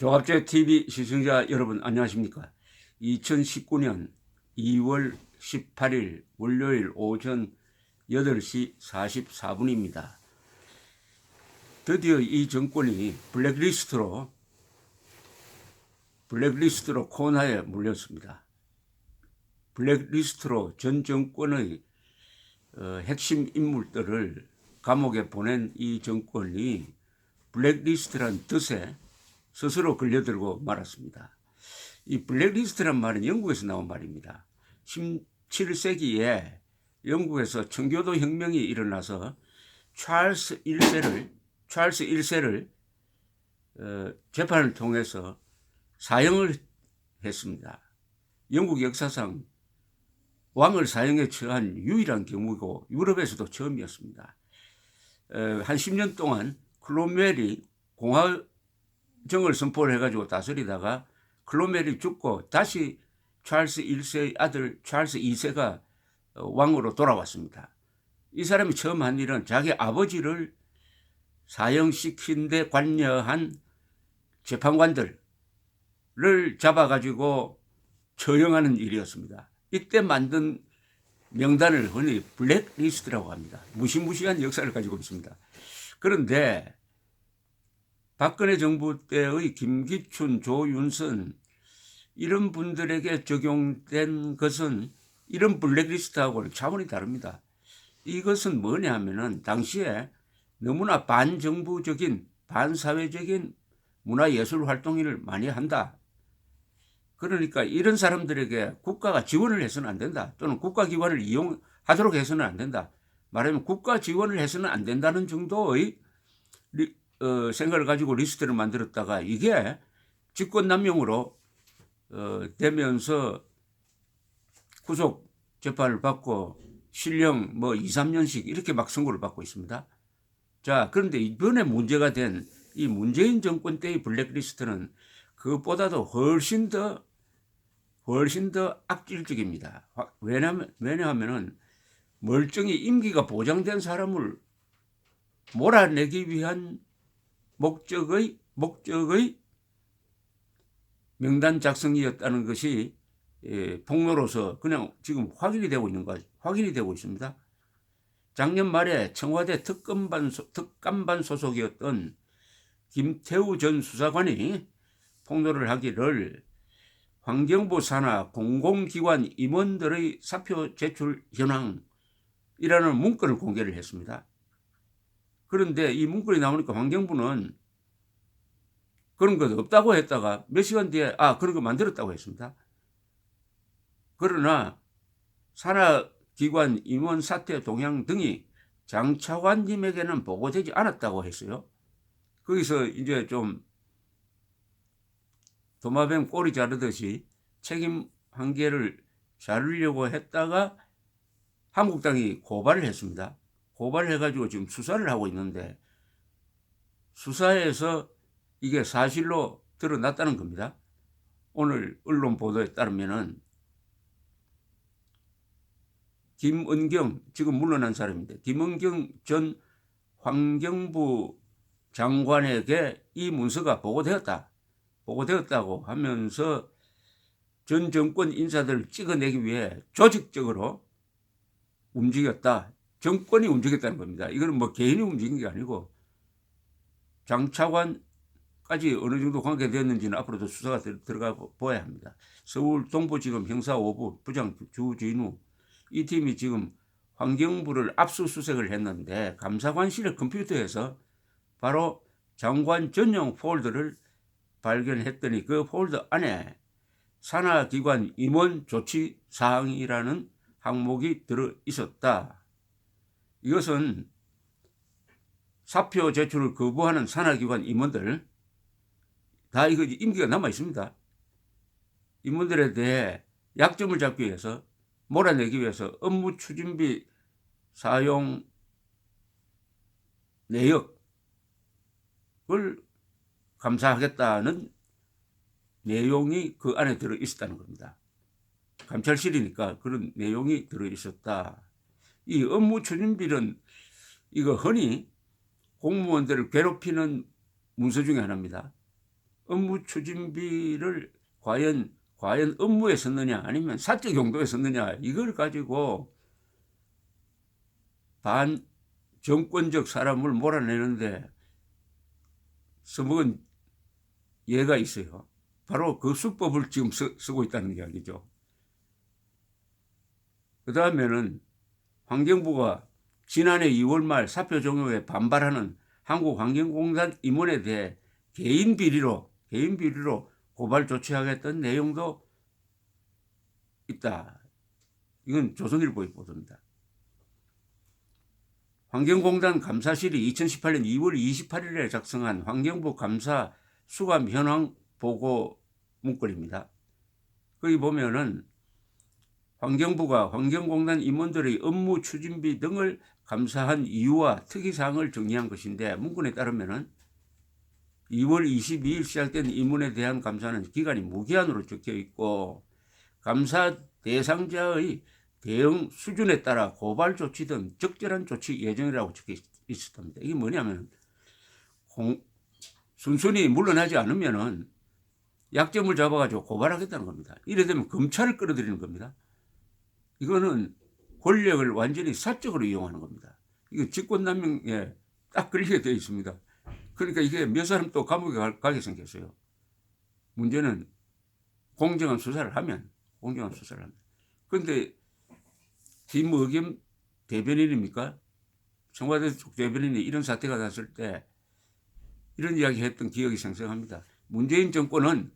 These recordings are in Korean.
조갑제 TV 시청자 여러분 안녕하십니까? 2019년 2월 18일 월요일 오전 8시 44분입니다. 드디어 이 정권이 블랙리스트로 코너에 물렸습니다. 블랙리스트로 전 정권의 핵심 인물들을 감옥에 보낸 이 정권이 블랙리스트란 뜻에 스스로 걸려들고 말았습니다. 이 블랙리스트란 말은 영국에서 나온 말입니다. 17세기에 영국에서 청교도 혁명이 일어나서 찰스 1세를 재판을 통해서 사형을 했습니다. 영국 역사상 왕을 사형에 처한 유일한 경우고 유럽에서도 처음이었습니다. 한 10년 동안 클로멜이 공화정을 선포를 해가지고 다스리다가 클로멜이 죽고 다시 찰스 1세의 아들 찰스 2세가 왕으로 돌아왔습니다. 이 사람이 처음 한 일은 자기 아버지를 사형시킨 데 관여한 재판관들을 잡아가지고 처형하는 일이었습니다. 이때 만든 명단을 흔히 블랙리스트라고 합니다. 무시무시한 역사를 가지고 있습니다. 그런데 박근혜 정부 때의 김기춘, 조윤선 이런 분들에게 적용된 것은 이런 블랙리스트하고는 차원이 다릅니다. 이것은 뭐냐 하면은 당시에 너무나 반정부적인 반사회적인 문화예술 활동을 많이 한다. 그러니까 이런 사람들에게 국가가 지원을 해서는 안 된다. 또는 국가기관을 이용하도록 해서는 안 된다. 말하면 국가 지원을 해서는 안 된다는 정도의 생각을 가지고 리스트를 만들었다가 이게 직권남용으로 되면서 구속 재판을 받고 실형 2, 3년씩 이렇게 막 선고를 받고 있습니다. 자, 그런데 이번에 문제가 된 이 문재인 정권 때의 블랙리스트는 그것보다도 훨씬 더 악질적입니다. 왜냐하면은 멀쩡히 임기가 보장된 사람을 몰아내기 위한 목적의 명단 작성이었다는 것이 폭로로서 그냥 지금 확인이 되고 있습니다. 작년 말에 청와대 특감반 소속이었던 김태우 전 수사관이 폭로를 하기를 환경부 산하 공공기관 임원들의 사표 제출 현황이라는 문건을 공개를 했습니다. 그런데 이 문건이 나오니까 환경부는 그런 것 없다고 했다가 몇 시간 뒤에 그런 거 만들었다고 했습니다. 그러나 산하기관 임원 사퇴 동향 등이 장 차관님에게는 보고되지 않았다고 했어요. 거기서 이제 좀 도마뱀 꼬리 자르듯이 책임 한계를 자르려고 했다가 한국당이 고발을 했습니다. 고발을 해가지고 지금 수사를 하고 있는데 수사에서 이게 사실로 드러났다는 겁니다. 오늘 언론 보도에 따르면은 김은경, 지금 물러난 사람인데 김은경 전 환경부 장관에게 이 문서가 보고되었다고 하면서 전 정권 인사들을 찍어내기 위해 조직적으로 움직였다. 정권이 움직였다는 겁니다. 이거는 개인이 움직인 게 아니고 장 차관까지 어느 정도 관계되었는지는 앞으로도 수사가 들어가 보아야 합니다. 서울 동부지검 형사 5부 부장 주진우 이 팀이 지금 환경부를 압수수색을 했는데 감사관실의 컴퓨터에서 바로 장관 전용 폴더를 발견했더니 그 폴더 안에 산하기관 임원 조치 사항이라는 항목이 들어 있었다. 이것은 사표 제출을 거부하는 산하기관 임원들 다 이거 임기가 남아 있습니다. 임원들에 대해 약점을 잡기 위해서 몰아내기 위해서 업무 추진비 사용 내역을 감사하겠다는 내용이 그 안에 들어 있었다는 겁니다. 감찰실이니까 그런 내용이 들어 있었다. 이 업무 추진비는 이거 흔히 공무원들을 괴롭히는 문서 중에 하나입니다. 업무 추진비를 과연 업무에 썼느냐 아니면 사적 용도에 썼느냐 이걸 가지고 반정권적 사람을 몰아내는데 써먹은 예가 있어요. 바로 그 수법을 지금 쓰고 있다는 이야기죠. 그 다음에는 환경부가 지난해 2월 말 사표 종료에 반발하는 한국환경공단 임원에 대해 개인 비리로 고발 조치하겠다는 내용도 있다. 이건 조선일보의 보도입니다. 환경공단 감사실이 2018년 2월 28일에 작성한 환경부 감사 수감 현황 보고 문건입니다. 거기 보면은 환경부가 환경공단 임원들의 업무 추진비 등을 감사한 이유와 특이사항을 정리한 것인데 문건에 따르면은 2월 22일 시작된 임원에 대한 감사는 기간이 무기한으로 적혀 있고 감사 대상자의 대응 수준에 따라 고발 조치 등 적절한 조치 예정이라고 적혀 있었답니다. 이게 뭐냐면 순순히 물러나지 않으면은 약점을 잡아가지고 고발하겠다는 겁니다. 이래 되면 검찰을 끌어들이는 겁니다. 이거는 권력을 완전히 사적으로 이용하는 겁니다. 이거 직권남용에 딱 걸리게 되어 있습니다. 그러니까 이게 몇 사람 또 감옥에 가게 생겼어요. 문제는 공정한 수사를 하면. 그런데 김의겸 대변인입니까? 청와대 쪽 대변인이 이런 사태가 났을 때 이런 이야기 했던 기억이 생생합니다. 문재인 정권은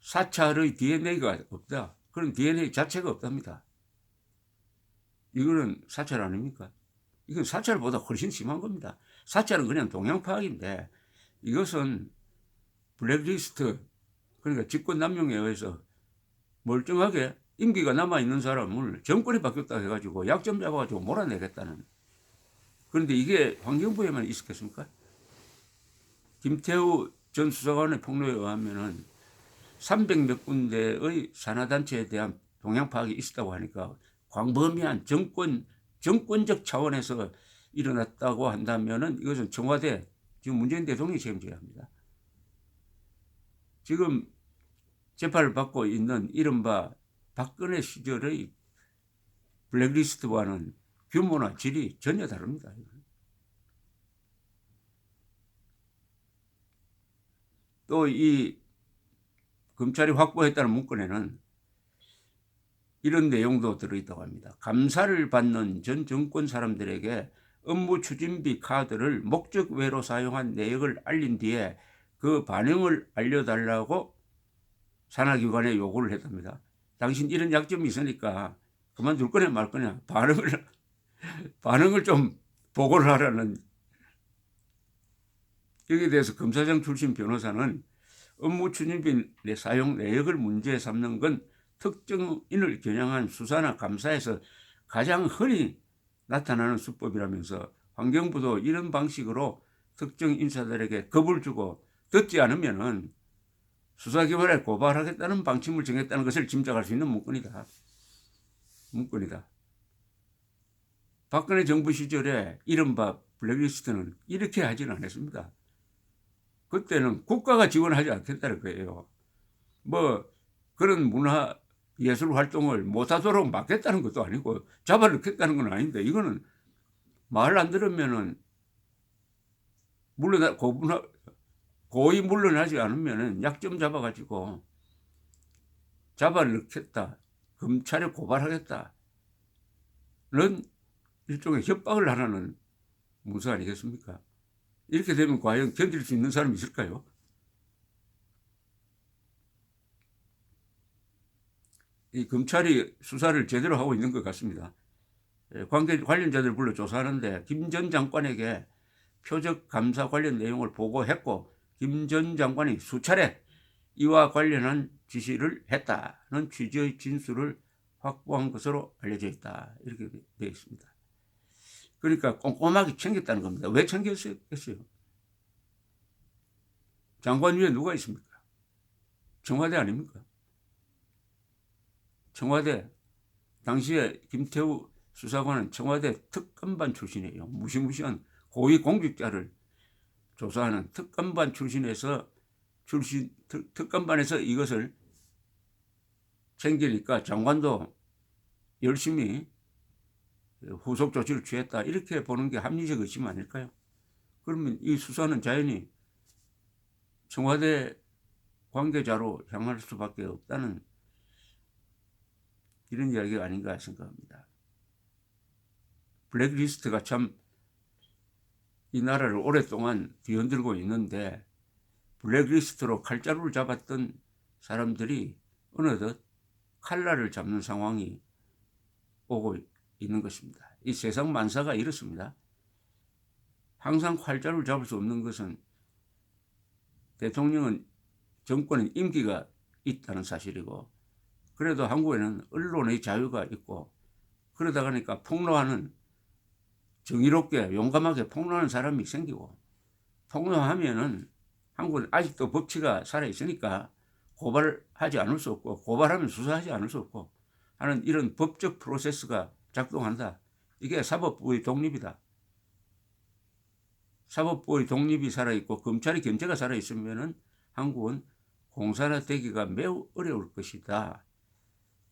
사찰의 DNA가 없다. 그런 DNA 자체가 없답니다. 이거는 사찰 아닙니까? 이건 사찰보다 훨씬 심한 겁니다. 사찰은 그냥 동향 파악인데 이것은 블랙리스트, 그러니까 직권남용에 의해서 멀쩡하게 임기가 남아있는 사람을 정권이 바뀌었다 해가지고 약점 잡아가지고 몰아내겠다는. 그런데 이게 환경부에만 있었겠습니까? 김태우 전 수사관의 폭로에 의하면은 300몇 군데의 산하단체에 대한 동향 파악이 있었다고 하니까 광범위한 정권적 차원에서 일어났다고 한다면은 이것은 청와대, 지금 문재인 대통령이 책임져야 합니다. 지금 재판을 받고 있는 이른바 박근혜 시절의 블랙리스트와는 규모나 질이 전혀 다릅니다. 또 이 검찰이 확보했다는 문건에는 이런 내용도 들어있다고 합니다. 감사를 받는 전 정권 사람들에게 업무 추진비 카드를 목적 외로 사용한 내역을 알린 뒤에 그 반응을 알려달라고 산하기관에 요구를 했답니다. 당신 이런 약점이 있으니까 그만둘 거냐 말 거냐 반응을 좀 보고를 하라는. 여기에 대해서 검사장 출신 변호사는 업무 추진비 사용 내역을 문제 삼는 건 특정인을 겨냥한 수사나 감사에서 가장 흔히 나타나는 수법이라면서 환경부도 이런 방식으로 특정 인사들에게 겁을 주고 듣지 않으면은 수사기관에 고발하겠다는 방침을 정했다는 것을 짐작할 수 있는 문건이다. 박근혜 정부 시절에 이른바 블랙리스트는 이렇게 하지는 않았습니다. 그때는 국가가 지원하지 않겠다는 거예요. 뭐 그런 문화 예술 활동을 못하도록 막겠다는 것도 아니고 잡아넣겠다는 건 아닌데 이거는 말 안 들으면은 고의 물러나지 않으면은 약점 잡아가지고 잡아넣겠다, 검찰에 고발하겠다는 일종의 협박을 하라는 문서 아니겠습니까? 이렇게 되면 과연 견딜 수 있는 사람이 있을까요? 이 검찰이 수사를 제대로 하고 있는 것 같습니다. 관련자들 불러 조사하는데 김 전 장관에게 표적 감사 관련 내용을 보고했고 김 전 장관이 수차례 이와 관련한 지시를 했다는 취지의 진술을 확보한 것으로 알려져 있다. 이렇게 되어 있습니다. 그러니까 꼼꼼하게 챙겼다는 겁니다. 왜 챙겼겠어요? 장관 위에 누가 있습니까? 청와대 아닙니까? 청와대, 당시에 김태우 수사관은 청와대 특감반 출신이에요. 무시무시한 고위 공직자를 조사하는 특감반 출신에서 출신 특감반에서 이것을 챙기니까 장관도 열심히 후속 조치를 취했다. 이렇게 보는 게 합리적 의심 아닐까요? 그러면 이 수사는 자연히 청와대 관계자로 향할 수밖에 없다는 이런 이야기가 아닌가 생각합니다. 블랙리스트가 참 이 나라를 오랫동안 뒤흔들고 있는데 블랙리스트로 칼자루를 잡았던 사람들이 어느덧 칼날을 잡는 상황이 오고 있는 것입니다. 이 세상 만사가 이렇습니다. 항상 칼자루를 잡을 수 없는 것은 대통령은 정권은 임기가 있다는 사실이고 그래도 한국에는 언론의 자유가 있고 그러다 보니까 폭로하는 정의롭게 용감하게 폭로하는 사람이 생기고 폭로하면은 한국은 아직도 법치가 살아있으니까 고발하지 않을 수 없고 고발하면 수사하지 않을 수 없고 하는 이런 법적 프로세스가 작동한다. 이게 사법부의 독립이다. 사법부의 독립이 살아있고 검찰이 견제가 살아있으면은 한국은 공산화되기가 매우 어려울 것이다.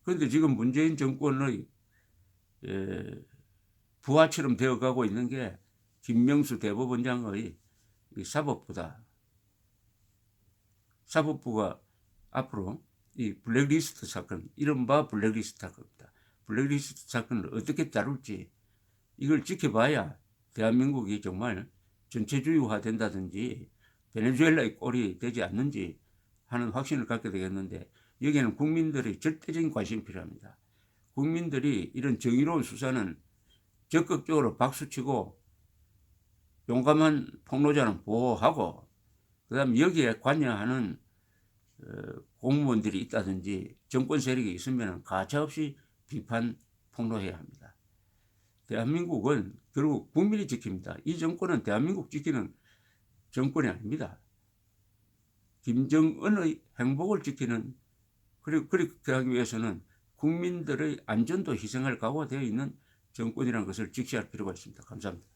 그런데 지금 문재인 정권의 부하처럼 되어가고 있는 게 김명수 대법원장의 사법부다. 사법부가 앞으로 이 블랙리스트 사건, 이른바 블랙리스트 사건입니다. 블랙리스트 사건을 어떻게 다룰지 이걸 지켜봐야 대한민국이 정말 전체주의화 된다든지 베네수엘라의 꼴이 되지 않는지 하는 확신을 갖게 되겠는데 여기에는 국민들의 절대적인 관심이 필요합니다. 국민들이 이런 정의로운 수사는 적극적으로 박수치고 용감한 폭로자는 보호하고 그다음 여기에 관여하는 공무원들이 있다든지 정권 세력이 있으면 가차없이 비판 폭로해야 합니다. 대한민국은 결국 국민이 지킵니다. 이 정권은 대한민국 지키는 정권이 아닙니다. 김정은의 행복을 지키는 그리고 그렇게 하기 위해서는 국민들의 안전도 희생할 각오가 되어 있는 정권이라는 것을 직시할 필요가 있습니다. 감사합니다.